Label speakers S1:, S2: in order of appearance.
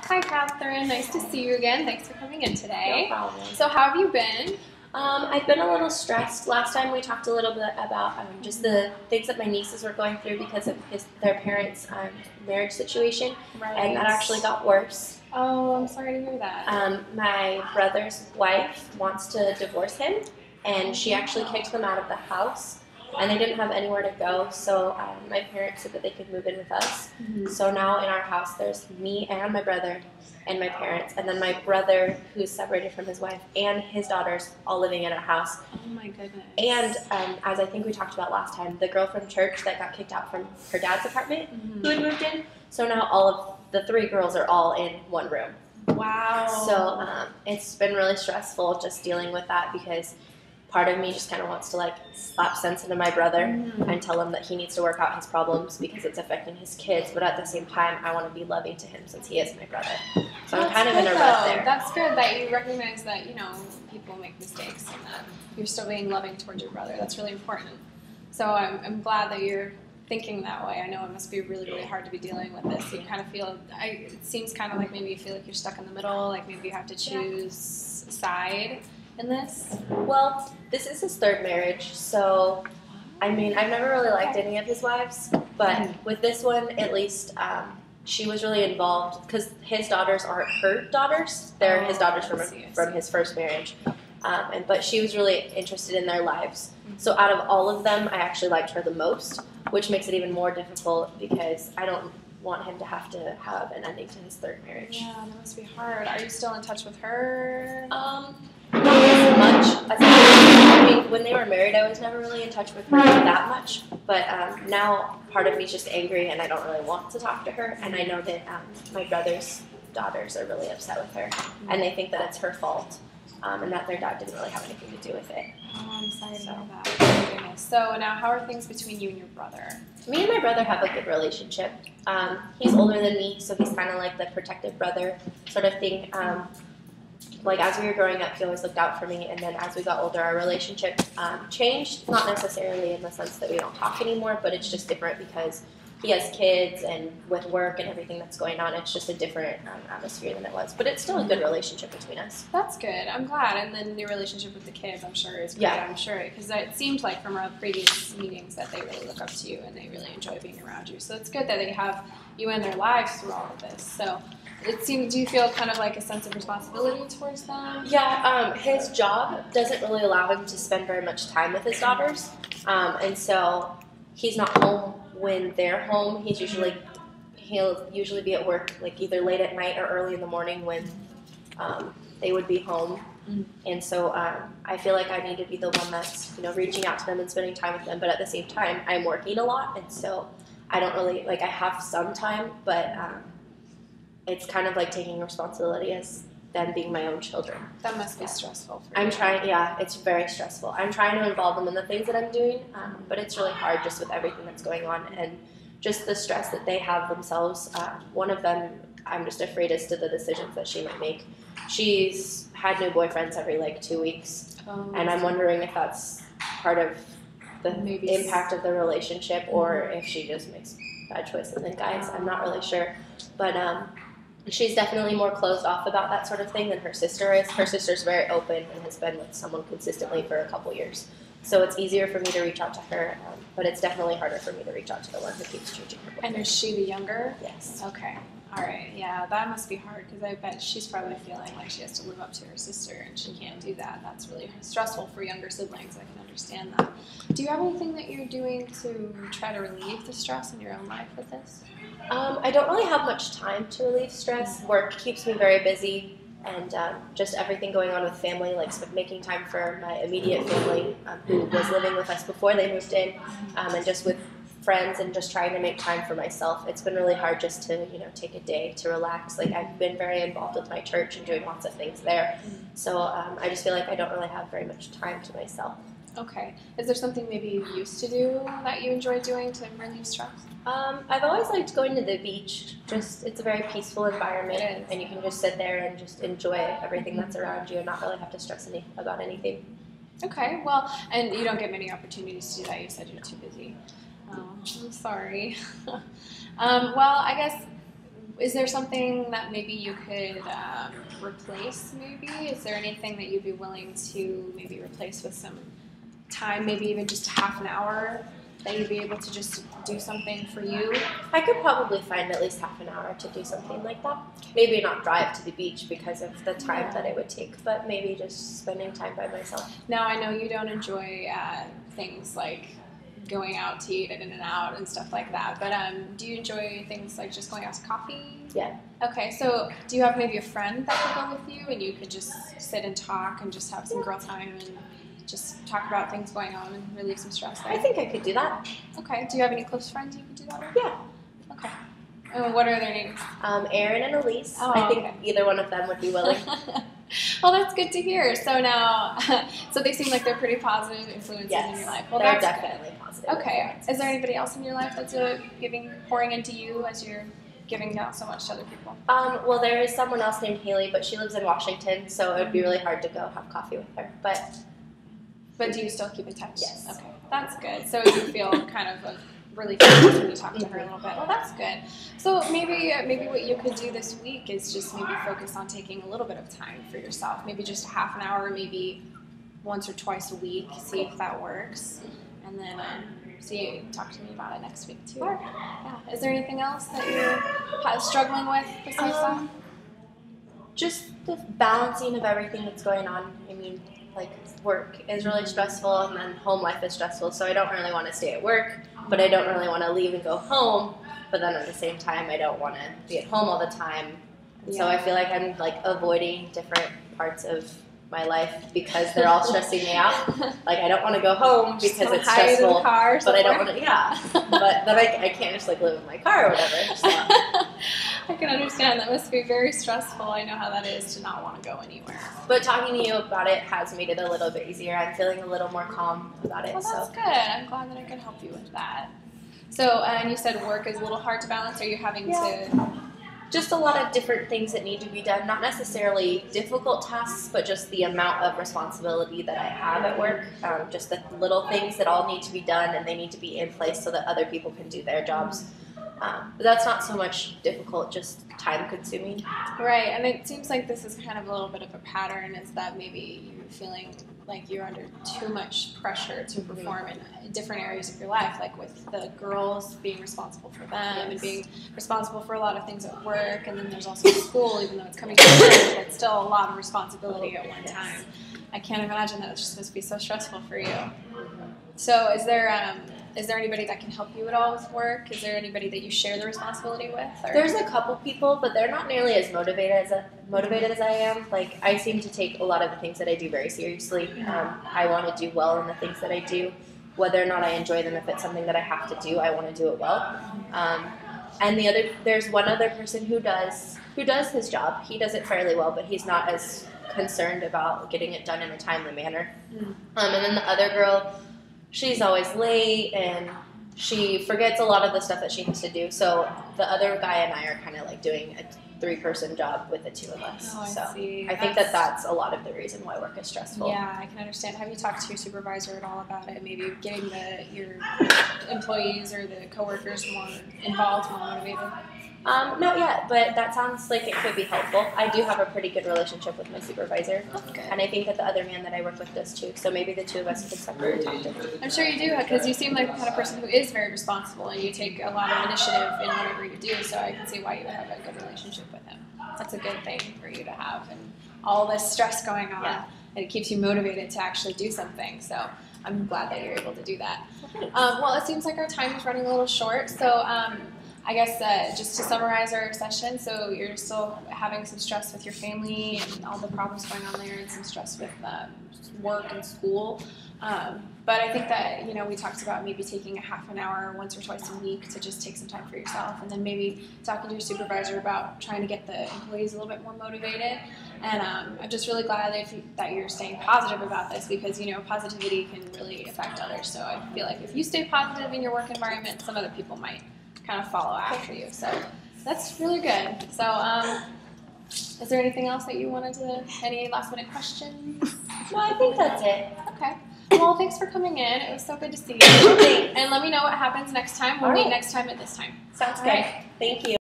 S1: Hi, Catherine. Nice to see you again. Thanks for coming in today.
S2: No problem.
S1: So how have you been?
S2: I've been a little stressed. Last time we talked a little bit about just the things that my nieces were going through because of their parents' marriage situation,
S1: Right.
S2: and that actually got worse.
S1: Oh, I'm sorry to hear that.
S2: My brother's wife wants to divorce him, and she actually kicked them out of the house, and they didn't have anywhere to go, so my parents said that they could move in with us.
S1: Mm-hmm.
S2: So now in our house there's me and my brother and my parents, and then my brother who's separated from his wife and his daughters all living in our house.
S1: Oh my goodness.
S2: And as I think we talked about last time, the girl from church that got kicked out from her dad's apartment who had moved in, so now all of the 3 girls are all in one room.
S1: Wow.
S2: So it's been really stressful just dealing with that, because part of me just kind of wants to slap sense into my brother and tell him that he needs to work out his problems because it's affecting his kids, but at the same time I want to be loving to him since he is my brother. So I'm kind of in a rut there.
S1: That's good that you recognize that, people make mistakes and that you're still being loving towards your brother. That's really important. So I'm glad that you're thinking that way. I know it must be really, really hard to be dealing with this. You kind of feel, it seems kind of like maybe you feel like you're stuck in the middle, like maybe you have to choose a side in this.
S2: Well, this is his 3rd marriage, so I mean, I've never really liked any of his wives, but with this one, at least, she was really involved because his daughters aren't her daughters; they're his daughters from his first marriage. But she was really interested in their lives. So out of all of them, I actually liked her the most, which makes it even more difficult because I don't want him to have an ending to his 3rd marriage.
S1: Yeah, that must be hard. Are you still in touch with her?
S2: Not as much as I mean, when they were married, I was never really in touch with her that much. But now, part of me is just angry, and I don't really want to talk to her. And I know that my brother's daughters are really upset with her, and they think that it's her fault, and that their dad didn't really have anything to do with it.
S1: Oh, I'm sorry to hear that. Oh, my goodness. So now, how are things between you and your brother?
S2: Me and my brother have a good relationship. He's older than me, so he's kind of like the protective brother sort of thing. As we were growing up, he always looked out for me, and then as we got older, our relationship changed, not necessarily in the sense that we don't talk anymore, but it's just different because he has kids, and with work and everything that's going on, it's just a different atmosphere than it was. But it's still a good relationship between us.
S1: That's good. I'm glad. And then your relationship with the kids, I'm sure, is great. Yeah. I'm sure, because it seemed like from our previous meetings that they really look up to you and they really enjoy being around you. So it's good that they have you in their lives through all of this. So do you feel kind of like a sense of responsibility towards them?
S2: Yeah, his job doesn't really allow him to spend very much time with his daughters, and so he's not home when they're home. He'll usually be at work either late at night or early in the morning when they would be home. And so I feel like I need to be the one that's reaching out to them and spending time with them, but at the same time I'm working a lot, and so I don't really I have some time, but it's kind of like taking responsibility as them being my own children.
S1: That must be stressful for you.
S2: I'm trying, it's very stressful. I'm trying to involve them in the things that I'm doing, but it's really hard just with everything that's going on and just the stress that they have themselves. One of them, I'm just afraid as to the decisions that she might make. She's had new boyfriends every 2 weeks, and I'm wondering if that's part of the impact of the relationship or if she just makes bad choices in guys. I'm not really sure, but she's definitely more closed off about that sort of thing than her sister is. Her sister's very open and has been with someone consistently for a couple years. So it's easier for me to reach out to her, but it's definitely harder for me to reach out to the one who keeps changing her boyfriend.
S1: And is she the younger?
S2: Yes.
S1: Okay. All right. Yeah, that must be hard because I bet she's probably feeling like she has to live up to her sister and she can't do that. That's really stressful for younger siblings. I can understand that. Do you have anything that you're doing to try to relieve the stress in your own life with this?
S2: I don't really have much time to relieve stress. Work keeps me very busy, and just everything going on with family, making time for my immediate family who was living with us before they moved in, and just with friends and just trying to make time for myself. It's been really hard just to take a day to relax. I've been very involved with my church and doing lots of things there, so I just feel like I don't really have very much time to myself.
S1: Okay. Is there something maybe you used to do that you enjoy doing to relieve stress?
S2: I've always liked going to the beach. It's a very peaceful environment, and you can just sit there and just enjoy everything that's around you and not really have to stress about anything.
S1: Okay, well, and you don't get many opportunities to do that. You said you're too busy. Oh, I'm sorry. Well, I guess Is there something that maybe you could replace, maybe? Is there anything that you'd be willing to maybe replace with some time, maybe even just a half an hour, that you'd be able to just do something for you?
S2: I could probably find at least half an hour to do something like that. Maybe not drive to the beach because of the time that it would take, but maybe just spending time by myself.
S1: Now, I know you don't enjoy things like going out to eat at In-N-Out and stuff like that, but do you enjoy things like just going out to coffee?
S2: Yeah.
S1: Okay, so do you have maybe a friend that could go with you and you could just sit and talk and just have some girl time and just talk about things going on and relieve some stress there?
S2: I think I could do that.
S1: Okay, do you have any close friends you could do that with?
S2: Yeah.
S1: Okay. And what are their names?
S2: Aaron and Elise.
S1: Oh,
S2: I think
S1: okay.
S2: either one of them would be willing.
S1: Well, that's good to hear. So now, so they seem like they're pretty positive influences in your life. Well,
S2: they're
S1: that's
S2: definitely positive.
S1: Okay. Is there anybody else in your life that's pouring into you as you're giving out so much to other people?
S2: Well, there is someone else named Haley, but she lives in Washington, so it would be really hard to go have coffee with her.
S1: But do you still keep in touch?
S2: Yes.
S1: Okay, that's good. So you feel kind of a relief when you talk to her a little bit. Well, that's good. So maybe what you could do this week is just maybe focus on taking a little bit of time for yourself. Maybe just a half an hour, maybe once or twice a week. See if that works, and then talk to me about it next week too.
S2: Sure.
S1: Yeah. Is there anything else that you're struggling with besides that?
S2: Just the balancing of everything that's going on. I mean, like work is really stressful, and then home life is stressful. So I don't really want to stay at work, but I don't really want to leave and go home. But then at the same time, I don't want to be at home all the time. So I feel like I'm like avoiding different parts of my life because they're all stressing me out. Like I don't want to go home because it's stressful, but I don't want to. Yeah, but then I can't just like live in my car or whatever. So.
S1: I can understand. That must be very stressful. I know how that is to not want to go anywhere.
S2: But talking to you about it has made it a little bit easier. I'm feeling a little more calm about it.
S1: Well, that's good. I'm glad that I could help you with that. So, and you said work is a little hard to balance. Are you having to?
S2: Just a lot of different things that need to be done. Not necessarily difficult tasks, but just the amount of responsibility that I have at work. Just the little things that all need to be done, and they need to be in place so that other people can do their jobs. But that's not so much difficult, just time consuming.
S1: Right, and it seems like this is kind of a little bit of a pattern, is that maybe you're feeling like you're under too much pressure to perform in different areas of your life, like with the girls being responsible for them and being responsible for a lot of things at work, and then there's also school, even though it's coming to an end, but still a lot of responsibility at one time. I can't imagine that it's just supposed to be so stressful for you. So is there anybody that can help you at all with work? Is there anybody that you share the responsibility with? Or?
S2: There's a couple people, but they're not nearly as motivated as I am. Like I seem to take a lot of the things that I do very seriously. I want to do well in the things that I do, whether or not I enjoy them. If it's something that I have to do, I want to do it well. And there's one other person who does his job. He does it fairly well, but he's not as concerned about getting it done in a timely manner. And then the other girl, she's always late and she forgets a lot of the stuff that she has to do. So the other guy and I are kind of like doing a 3-person job with the 2 of us.
S1: Oh,
S2: so
S1: I see.
S2: I think that's a lot of the reason why work is stressful.
S1: Yeah, I can understand. Have you talked to your supervisor at all about it? Maybe getting your employees or the coworkers more involved, more motivated?
S2: Not yet, but that sounds like it could be helpful. I do have a pretty good relationship with my supervisor, and I think that the other man that I work with does too, so maybe the 2 of us could separate and talk to him.
S1: I'm sure you do, because you seem like the kind of person who is very responsible, and you take a lot of initiative in whatever you do, so I can see why you would have a good relationship with him. That's a good thing for you to have, and all this stress going on, and it keeps you motivated to actually do something, so I'm glad that you're able to do that. Well, it seems like our time is running a little short, so I guess just to summarize our session, so you're still having some stress with your family and all the problems going on there, and some stress with work and school. But I think that, we talked about maybe taking a half an hour once or twice a week to just take some time for yourself, and then maybe talking to your supervisor about trying to get the employees a little bit more motivated. And I'm just really glad that you're staying positive about this, because, positivity can really affect others. So I feel like if you stay positive in your work environment, some other people might kind of follow after you. So that's really good. So is there anything else that you wanted to, any last minute questions?
S2: No, I think that's it.
S1: Okay. Well, thanks for coming in. It was so good to see you. And let me know what happens next time. We'll meet next time at this time.
S2: Sounds good. Thank you.